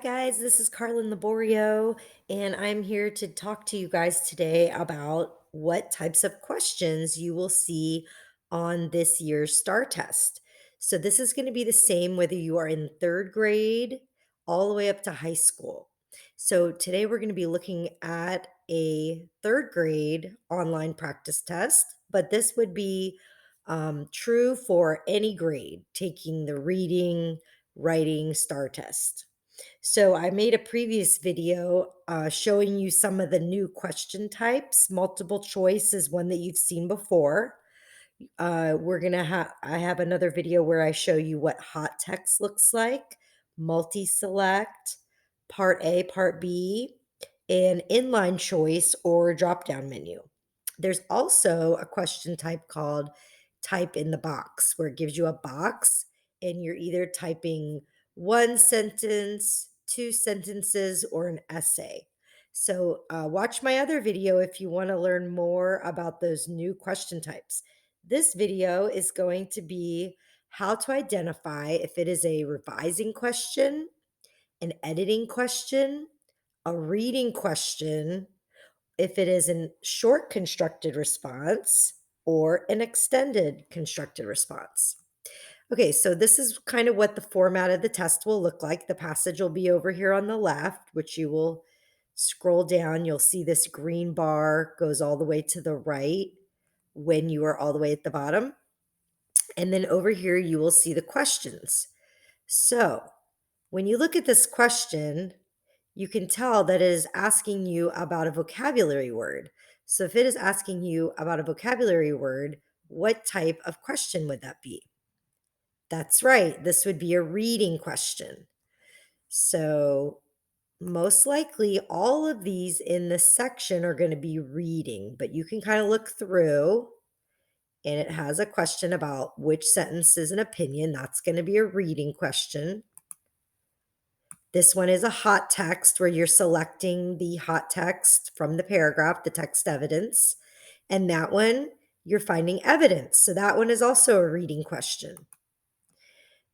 guys, this is Carlin Laborio, and I'm here to talk to you guys today about what types of questions you will see on this year's STAAR test. So, this is going to be the same whether you are in third grade all the way up to high school. So, today we're going to be looking at a third grade online practice test, but this would be true for any grade taking the reading, writing STAAR test. So I made a previous video showing you some of the new question types. Multiple choice is one that you've seen before. I have another video where I show you what hot text looks like, multi-select, part A, part B, and inline choice or drop-down menu. There's also a question type called type in the box, where it gives you a box and you're either typing one sentence, two sentences, or an essay. So watch my other video if you want to learn more about those new question types. This video is going to be how to identify if it is a revising question, an editing question, a reading question, if it is a short constructed response, or an extended constructed response. Okay, so this is kind of what the format of the test will look like. The passage will be over here on the left, which you will scroll down. You'll see this green bar goes all the way to the right when you are all the way at the bottom. And then over here, you will see the questions. So when you look at this question, you can tell that it is asking you about a vocabulary word. So if it is asking you about a vocabulary word, what type of question would that be? That's right. This would be a reading question. So most likely all of these in this section are going to be reading, but you can kind of look through and it has a question about which sentence is an opinion. That's going to be a reading question. This one is a hot text where you're selecting the hot text from the paragraph, the text evidence. And that one, you're finding evidence. So that one is also a reading question.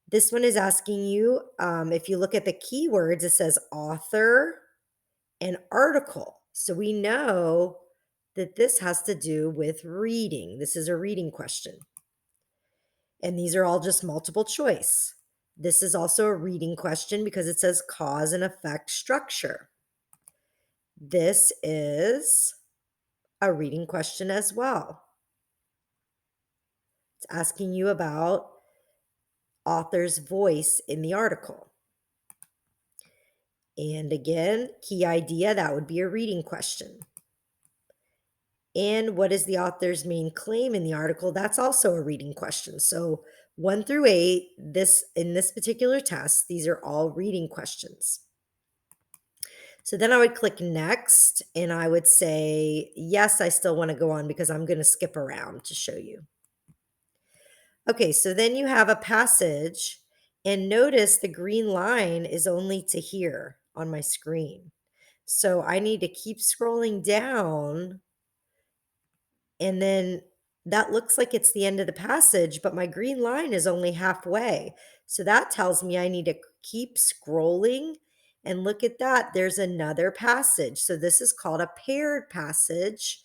This one is asking you, if you look at the keywords, it says author and article. So we know that this has to do with reading. This is a reading question. And these are all just multiple choice. This is also a reading question because it says cause and effect structure. This is a reading question as well. It's asking you about author's voice in the article. And again, key idea, that would be a reading question. And what is the author's main claim in the article? That's also a reading question. So 1 through 8, in this particular test, these are all reading questions. So then I would click next and I would say, yes, I still want to go on because I'm going to skip around to show you. Okay, so then you have a passage and notice the green line is only to here on my screen. So I need to keep scrolling down and then that looks like it's the end of the passage, but my green line is only halfway. So that tells me I need to keep scrolling and look at that. There's another passage. So this is called a paired passage.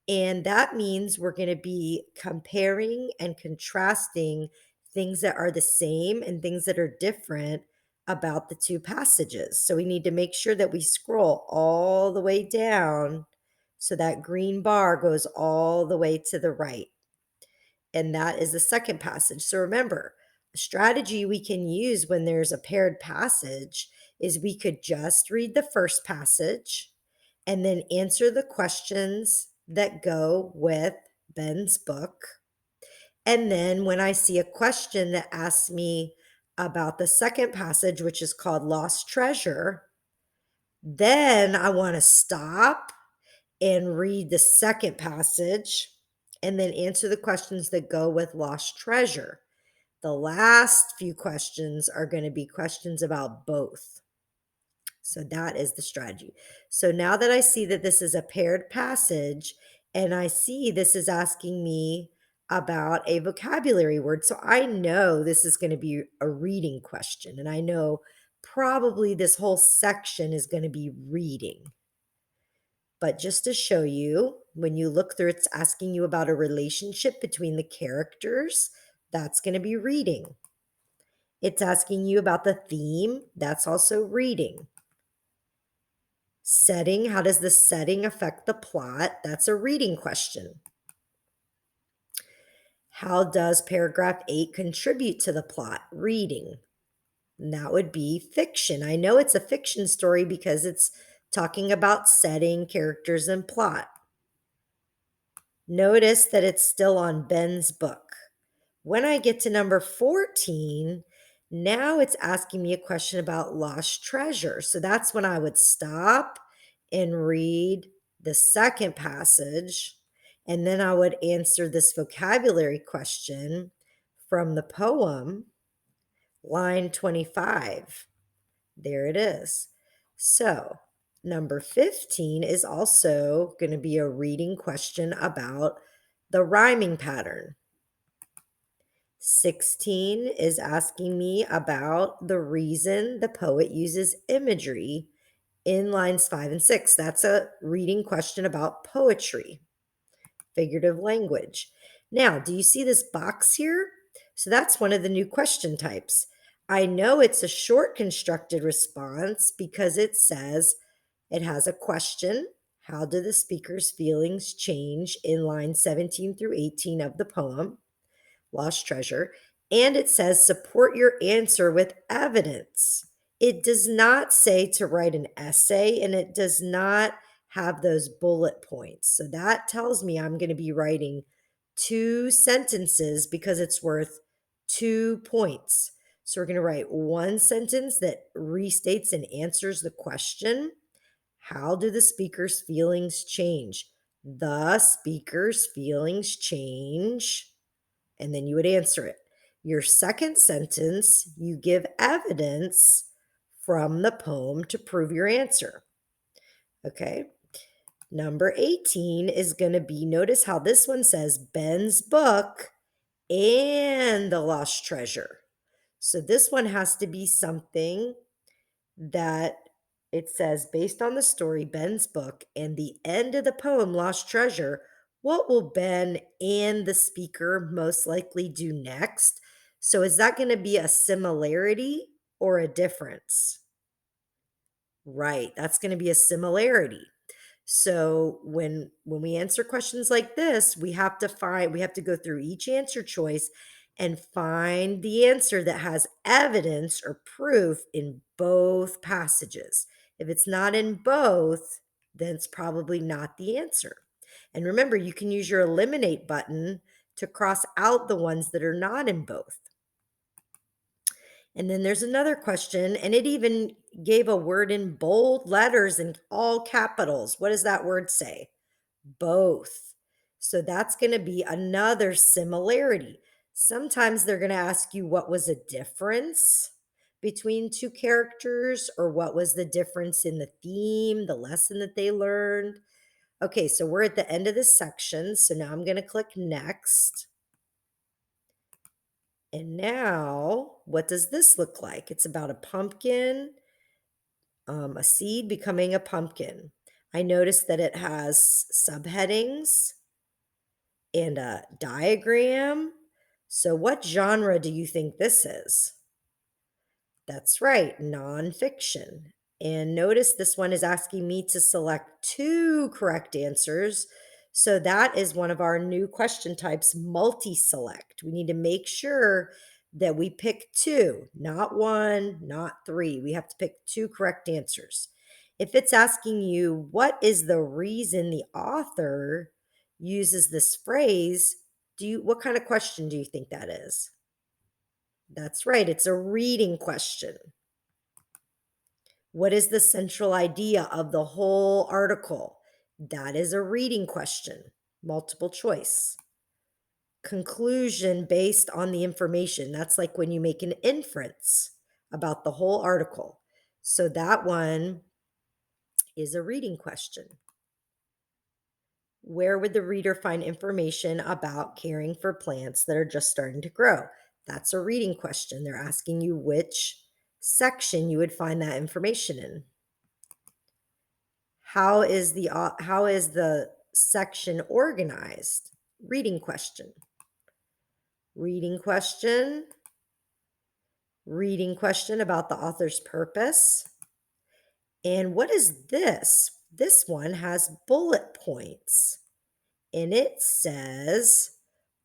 And that means we're going to be comparing and contrasting things that are the same and things that are different about the two passages. So we need to make sure that we scroll all the way down so that green bar goes all the way to the right. And that is the second passage. So remember, a strategy we can use when there's a paired passage is we could just read the first passage and then answer the questions that go with Ben's book. And then when I see a question that asks me about the second passage, which is called Lost Treasure, then I want to stop and read the second passage and then answer the questions that go with Lost Treasure. The last few questions are going to be questions about both. So that is the strategy. So now that I see that this is a paired passage and I see this is asking me about a vocabulary word, so I know this is going to be a reading question and I know Probably this whole section is going to be reading. But just to show you, when you look through, it's asking you about a relationship between the characters. That's going to be reading. It's asking you about the theme. That's also reading. Setting, how does the setting affect the plot? That's a reading question. How does paragraph 8 contribute to the plot? Reading. And that would be fiction. I know it's a fiction story because it's talking about setting, characters, and plot. Notice that it's still on Ben's book. When I get to number 14, now it's asking me a question about lost treasure. So that's when I would stop and read the second passage, and then I would answer this vocabulary question from the poem, line 25. There it is. So, number 15 is also going to be a reading question about the rhyming pattern. 16 is asking me about the reason the poet uses imagery in lines 5 and 6. That's a reading question about poetry, figurative language. Now, do you see this box here? So that's one of the new question types. I know it's a short constructed response because it says it has a question. How do the speaker's feelings change in lines 17 through 18 of the poem, Lost Treasure? And it says support your answer with evidence. It does not say to write an essay, and it does not have those bullet points. So that tells me I'm going to be writing 2 sentences because it's worth 2 points. So we're going to write one sentence that restates and answers the question. How do the speaker's feelings change? The speaker's feelings change, and then you would answer it. Your second sentence, you give evidence from the poem to prove your answer. Okay. Number 18 is going to be, notice how this one says Ben's book and the lost treasure. So this one has to be something that it says, based on the story, Ben's book, and the end of the poem, Lost Treasure, what will Ben and the speaker most likely do next? So is that going to be a similarity or a difference? Right, that's going to be a similarity. So when we answer questions like this, we have to go through each answer choice and find the answer that has evidence or proof in both passages. If it's not in both, then it's probably not the answer. And remember, you can use your eliminate button to cross out the ones that are not in both. And then there's another question, and it even gave a word in bold letters in all capitals. What does that word say? Both. So that's going to be another similarity. Sometimes they're going to ask you what was a difference between two characters, or what was the difference in the theme, the lesson that they learned. Okay, so we're at the end of this section. So now I'm going to click next. And now, what does this look like? It's about a pumpkin, a seed becoming a pumpkin. I noticed that it has subheadings and a diagram. So, what genre do you think this is? That's right, nonfiction. And notice this one is asking me to select 2 correct answers. So that is one of our new question types, multi-select. We need to make sure that we pick 2, not 1, not 3. We have to pick 2 correct answers. If it's asking you, what is the reason the author uses this phrase, what kind of question do you think that is? That's right, it's a reading question. What is the central idea of the whole article? That is a reading question, multiple choice. Conclusion based on the information. That's like when you make an inference about the whole article. So that one is a reading question. Where would the reader find information about caring for plants that are just starting to grow? That's a reading question. They're asking you which section you would find that information in. How is the section organized? Reading question. Reading question. Reading question about the author's purpose. And what is this? This one has bullet points. And it says,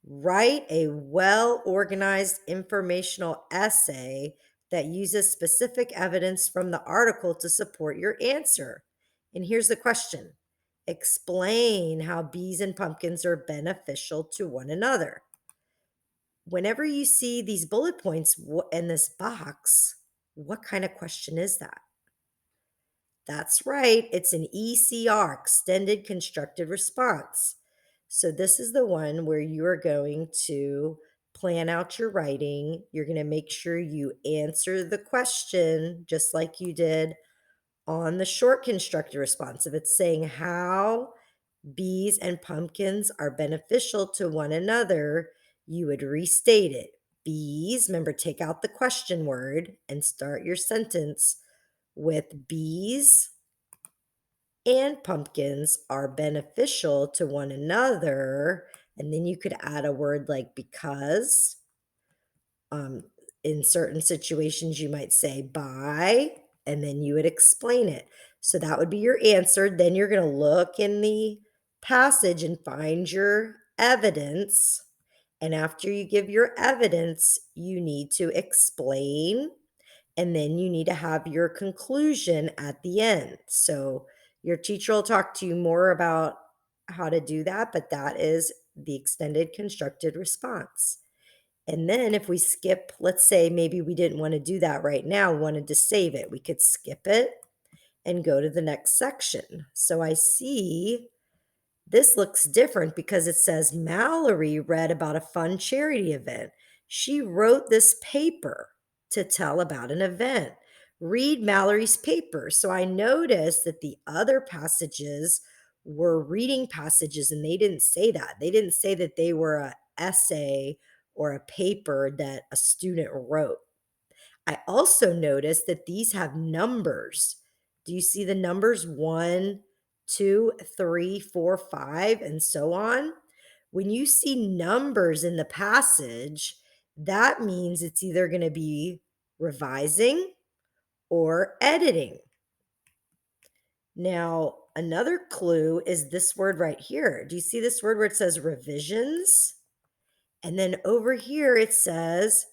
write a well organized informational essay that uses specific evidence from the article to support your answer. And here's the question: explain how bees and pumpkins are beneficial to one another. Whenever you see these bullet points in this box, what kind of question is that? That's right, it's an ECR, extended constructed response. So this is the one where you are going to plan out your writing. You're going to make sure you answer the question just like you did on the short constructed response. If it's saying how bees and pumpkins are beneficial to one another, you would restate it. Bees, remember, take out the question word and start your sentence with bees and pumpkins are beneficial to one another. And then you could add a word like because. Um, in certain situations, you might say by, and then you would explain it. So that would be your answer. Then you're going to look in the passage and find your evidence. And after you give your evidence, you need to explain, and then you need to have your conclusion at the end. So your teacher will talk to you more about how to do that, but that is the extended constructed response. And then if we skip, let's say maybe we didn't want to do that right now, wanted to save it, we could skip it and go to the next section. So I see this looks different because it says Mallory read about a fun charity event. She wrote this paper to tell about an event. Read Mallory's paper. So I noticed that the other passages were reading passages, and they didn't say that. They didn't say that they were an essay or a paper that a student wrote. I also noticed that these have numbers. Do you see the numbers 1, 2, 3, 4, 5, and so on? When you see numbers in the passage, that means it's either going to be revising or editing. Now, another clue is this word right here. Do you see this word where it says revisions? And then over here it says,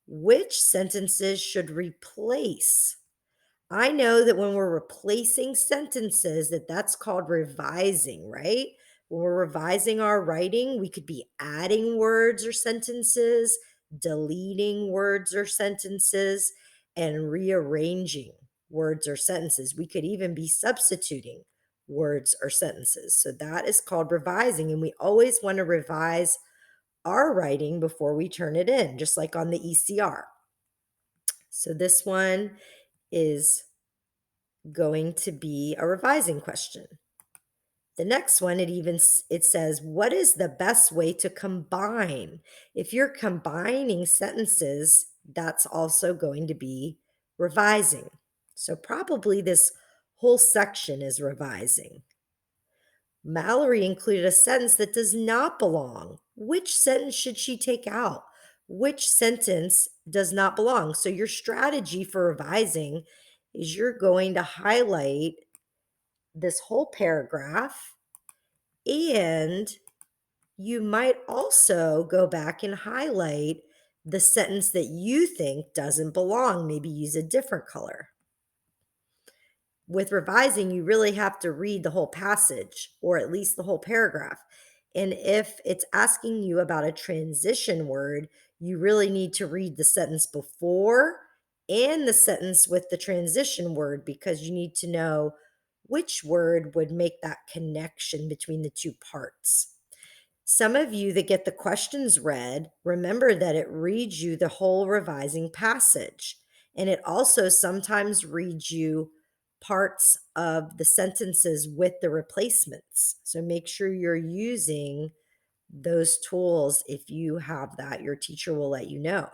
which sentences should replace? I know that when we're replacing sentences, that's called revising, right? When we're revising our writing, we could be adding words or sentences, deleting words or sentences, and rearranging words or sentences. We could even be substituting words or sentences. So that is called revising, and we always want to revise our writing before we turn it in, just like on the ECR. So this one is going to be a revising question. The next one, it says, what is the best way to combine? If you're combining sentences, that's also going to be revising. So probably this whole section is revising. Mallory included a sentence that does not belong. Which sentence should she take out? Which sentence does not belong? So your strategy for revising is you're going to highlight this whole paragraph, and you might also go back and highlight the sentence that you think doesn't belong. Maybe use a different color. With revising, you really have to read the whole passage or at least the whole paragraph. And if it's asking you about a transition word, you really need to read the sentence before and the sentence with the transition word, because you need to know which word would make that connection between the two parts. Some of you that get the questions read, remember that it reads you the whole revising passage. And it also sometimes reads you parts of the sentences with the replacements. So make sure you're using those tools. If you have that, your teacher will let you know.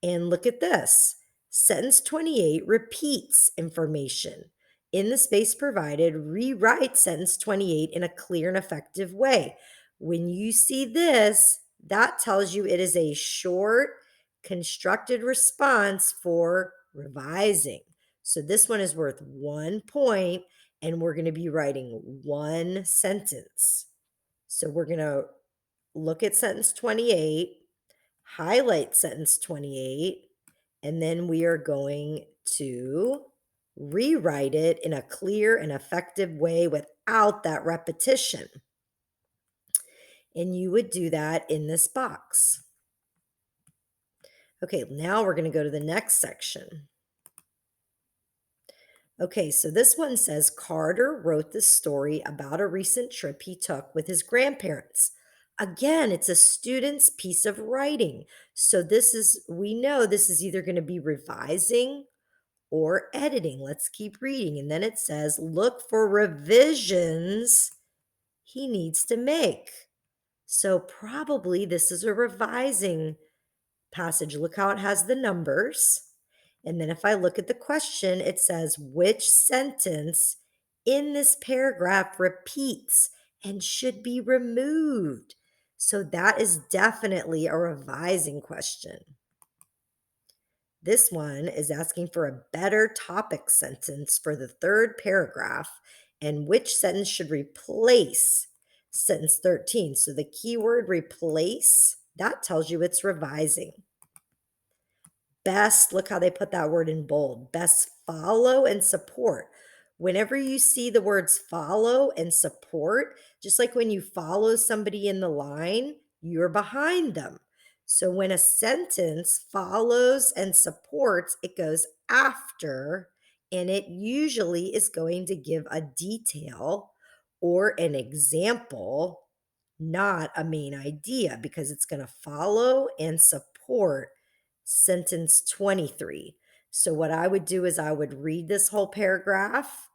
And look at this. Sentence 28 repeats information. In the space provided, rewrite sentence 28 in a clear and effective way. When you see this, that tells you it is a short, constructed response for revising. So this one is worth 1 point, and we're going to be writing one sentence. So we're going to look at sentence 28, highlight sentence 28, and then we are going to rewrite it in a clear and effective way without that repetition. And you would do that in this box. Okay, now we're going to go to the next section. Okay, so this one says Carter wrote this story about a recent trip he took with his grandparents. Again, it's a student's piece of writing. So we know this is either going to be revising or editing. Let's keep reading. And then it says, look for revisions he needs to make. So probably this is a revising passage. Look how it has the numbers. And then if I look at the question, it says, which sentence in this paragraph repeats and should be removed? So that is definitely a revising question. This one is asking for a better topic sentence for the third paragraph and which sentence should replace sentence 13. So the keyword replace, that tells you it's revising. Best, look how they put that word in bold. Best follow and support. Whenever you see the words follow and support, just like when you follow somebody in the line, you're behind them. So when a sentence follows and supports, it goes after, and it usually is going to give a detail or an example, not a main idea, because it's going to follow and support sentence 23. So what I would do is I would read this whole paragraph,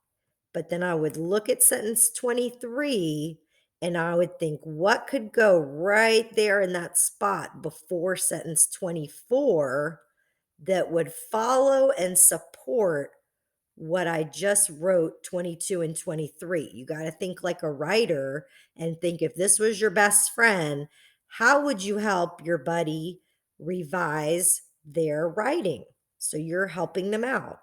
but then I would look at sentence 23 and I would think what could go right there in that spot before sentence 24 that would follow and support what I just wrote 22 and 23. You got to think like a writer and think if this was your best friend, how would you help your buddy revise their writing? So you're helping them out.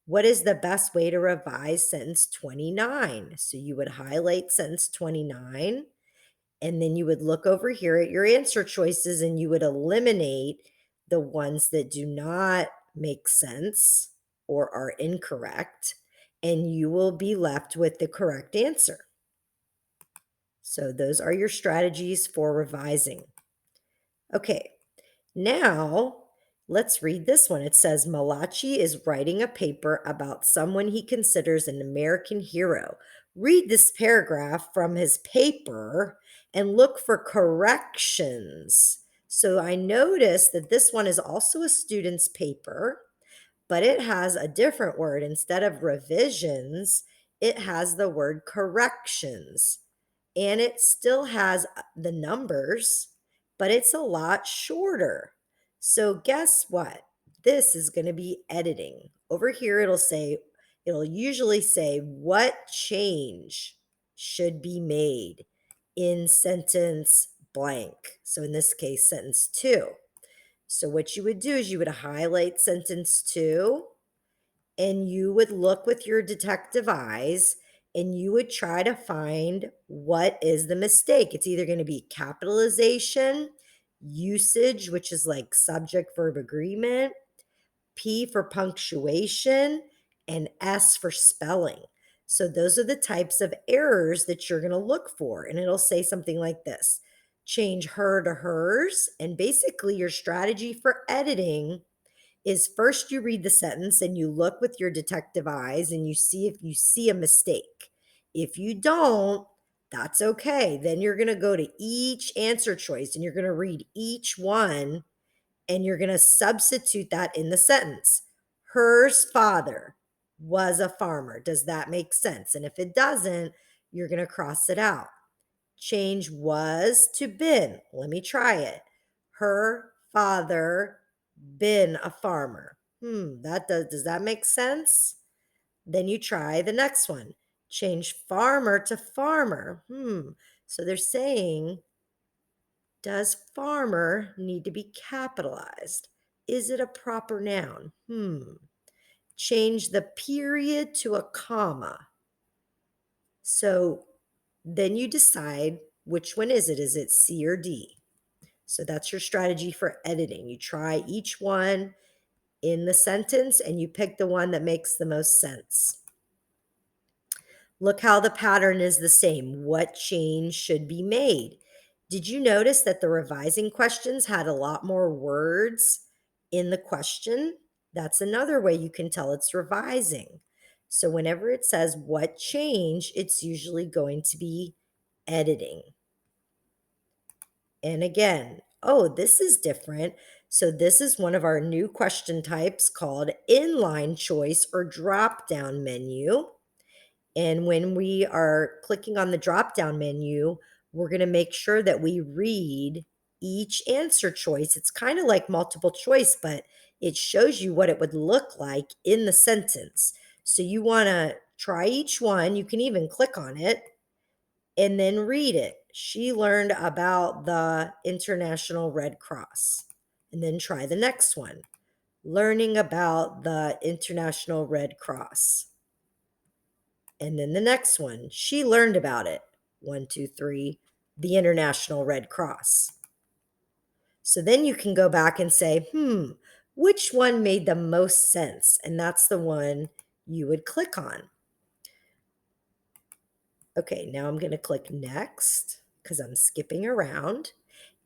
What is the best way to revise sentence 29? So you would highlight sentence 29, and then you would look over here at your answer choices and you would eliminate the ones that do not make sense or are incorrect, and you will be left with the correct answer. So those are your strategies for revising. Okay, now let's read this one. It says Malachi is writing a paper about someone he considers an American hero. Read this paragraph from his paper and look for corrections. So I noticed that this one is also a student's paper, but it has a different word. Instead of revisions, it has the word corrections. And it still has the numbers, but it's a lot shorter. So guess what? This is going to be editing. Over here, it'll usually say what change should be made in sentence blank. So in this case, sentence 2. So what you would do is you would highlight sentence 2 and you would look with your detective eyes and you would try to find what is the mistake. It's either going to be capitalization, usage, which is like subject verb agreement, P for punctuation, and S for spelling. So those are the types of errors that you're going to look for. And it'll say something like this: change her to hers. And basically, your strategy for editing is first you read the sentence and you look with your detective eyes and you see if you see a mistake. If you don't, that's okay. Then you're going to go to each answer choice and you're going to read each one and you're going to substitute that in the sentence. Her's father was a farmer. Does that make sense? And if it doesn't, you're going to cross it out. Change was to been. Let me try it. Her father been a farmer. Does that make sense? Then you try the next one. Change farmer to farmer. So they're saying, does farmer need to be capitalized? Is it a proper noun? Change the period to a comma. So then you decide which one is it? Is it C or D? So that's your strategy for editing. You try each one in the sentence and you pick the one that makes the most sense. Look how the pattern is the same. What change should be made? Did you notice that the revising questions had a lot more words in the question? That's another way you can tell it's revising. So whenever it says what change, it's usually going to be editing. And again, oh, this is different. So this is one of our new question types called inline choice or drop down menu. And when we are clicking on the drop down menu, we're going to make sure that we read each answer choice. It's kind of like multiple choice, but it shows you what it would look like in the sentence. So you want to try each one. You can even click on it and then read it. She learned about the International Red Cross. And then try the next one. Learning about the International Red Cross. And then the next one, she learned about it. 1, 2, 3, the International Red Cross. So then you can go back and say, which one made the most sense? And that's the one you would click on. Okay, now I'm going to click next because I'm skipping around.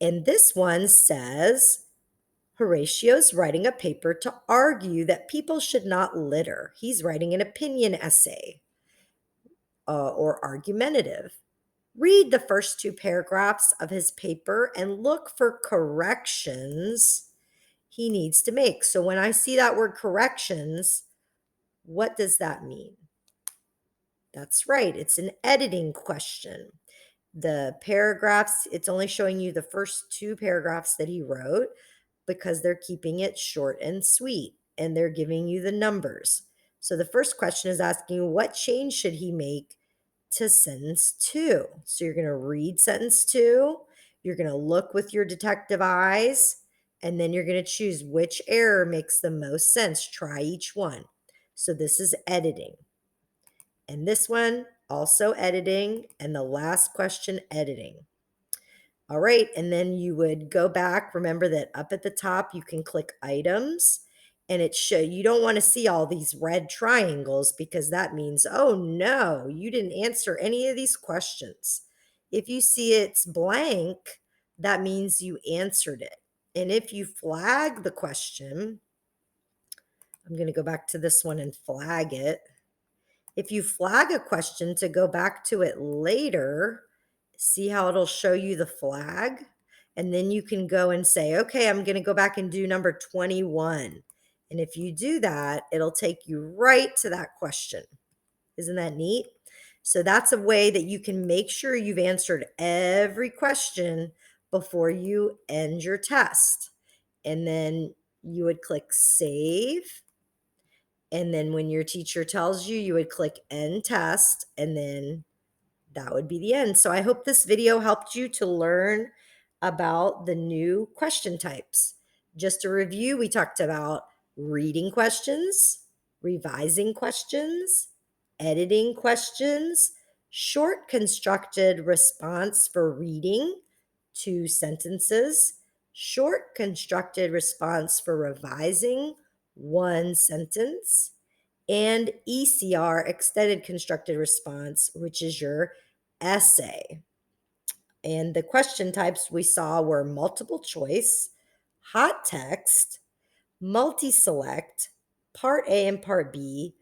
And this one says, Horatio's writing a paper to argue that people should not litter. He's writing an opinion essay or argumentative. Read the first 2 paragraphs of his paper and look for corrections he needs to make. So when I see that word corrections, what does that mean? That's right, it's an editing question. The paragraphs, it's only showing you the first 2 paragraphs that he wrote because they're keeping it short and sweet and they're giving you the numbers. So the first question is asking what change should he make to sentence 2. So you're going to read sentence 2, you're going to look with your detective eyes, and then you're going to choose which error makes the most sense. Try each one. So this is editing. And this one, also editing, and the last question, editing. All right, and then you would go back. Remember that up at the top, you can click items and you don't want to see all these red triangles because that means, oh no, you didn't answer any of these questions. If you see it's blank, that means you answered it. And if you flag the question, I'm going to go back to this one and flag it. If you flag a question to go back to it later, see how it'll show you the flag? And then you can go and say, okay, I'm going to go back and do number 21. And if you do that, it'll take you right to that question. Isn't that neat? So that's a way that you can make sure you've answered every question before you end your test. And then you would click save. And then when your teacher tells you, you would click end test, and then that would be the end. So I hope this video helped you to learn about the new question types. Just to review, we talked about reading questions, revising questions, editing questions, short constructed response for reading, 2 sentences, short constructed response for revising, 1 sentence, and ECR, extended constructed response, which is your essay. And the question types we saw were multiple choice, hot text, multi-select, part A and part B,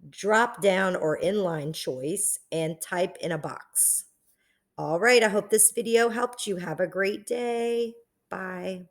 drop down or inline choice, and type in a box. All right, I hope this video helped you. Have a great day. Bye.